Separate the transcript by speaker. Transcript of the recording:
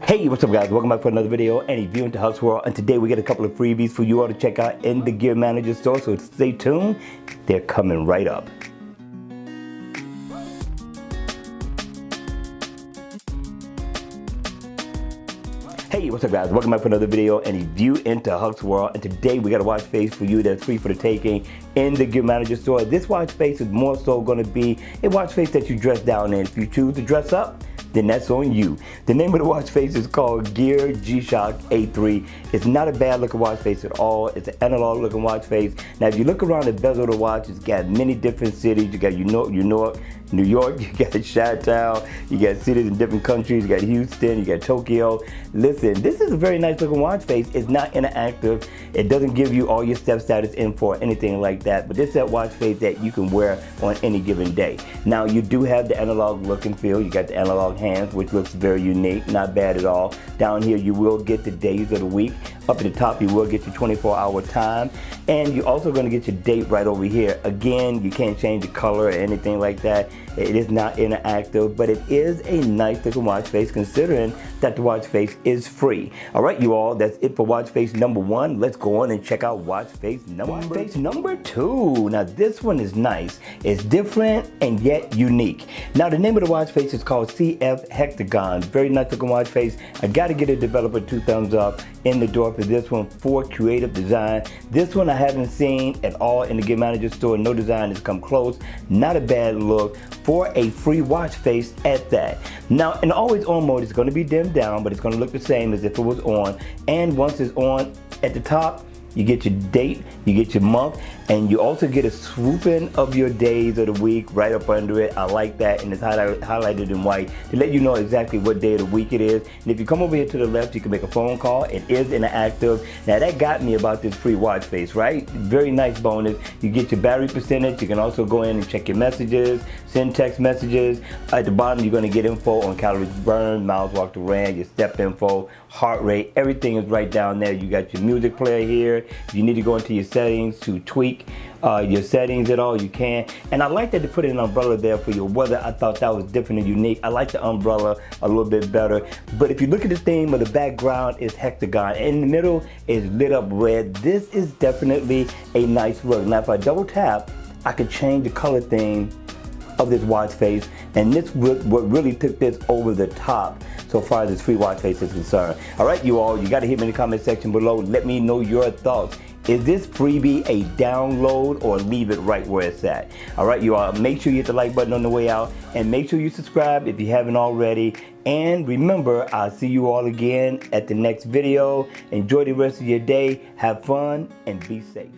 Speaker 1: Hey, what's up guys? Welcome back for another video and a view into Hux World. And today we got a couple of freebies for you all to check out in the Gear Manager store. So stay tuned. They're coming right up. Hey, what's up guys? Welcome back for another video and a view into Hux World. And today we got a watch face for you that's free for the taking in the Gear Manager store. This watch face is more so going to be a watch face that you dress down in. If you choose to dress up, then that's on you. The name of the watch face is called Gear GShock A3. It's not a bad looking watch face at all. It's an analog looking watch face. Now if you look around the bezel of the watch, it's got many different cities. You got New York, you got Chi-Town, you got cities in different countries, you got Houston, you got Tokyo. Listen, this is a very nice looking watch face. It's not interactive. It doesn't give you all your step status info or anything like that, but this is that watch face that you can wear on any given day. Now you do have the analog look and feel. You got the analog hands, which looks very unique, not bad at all. Down here you will get the days of the week. Up at the top you will get your 24-hour time, and you're also going to get your date right over here. Again, you can't change the color or anything like that. It is not interactive, but it is a nice looking watch face considering that the watch face is free. All right, you all, that's it for watch face number one. Let's go on and check out watch face number two. Now this one is nice. It's different and yet unique. Now the name of the watch face is called CF Hexagon. Very nice looking watch face. I got to get a developer 2 thumbs up in the door for this one for creative design. This one I haven't seen at all in the Gear Manager store. No design has come close. Not a bad look for a free watch face at that. Now in always on mode, it's going to be dimmed down, but it's going to look the same as if it was on. And once it's on, at the top you get your date, you get your month, and you also get a swooping of your days of the week right up under it. I like that, and it's highlighted in white to let you know exactly what day of the week it is. And if you come over here to the left, you can make a phone call. It is interactive. Now that got me about this free watch face, right? Very nice bonus. You get your battery percentage. You can also go in and check your messages, send text messages. At the bottom, you're going to get info on calories burned, miles walked or ran, your step info, heart rate. Everything is right down there. You got your music player here. If you need to go into your settings to tweak your settings at all, you can. And I like that they put an umbrella there for your weather. I thought that was different and unique. I like the umbrella a little bit better. But if you look at the theme of the background is Hexagon. In the middle is lit up red. This is definitely a nice look. Now if I double tap, I could change the color theme of this watch face, and this what really took this over the top so far as this free watch face is concerned. All right, you all, you got to hit me in the comment section below. Let me know your thoughts. Is this freebie a download or leave it right where it's at? All right, you all, make sure you hit the like button on the way out, and make sure you subscribe if you haven't already. And remember, I'll see you all again at the next video. Enjoy the rest of your day, have fun, and be safe.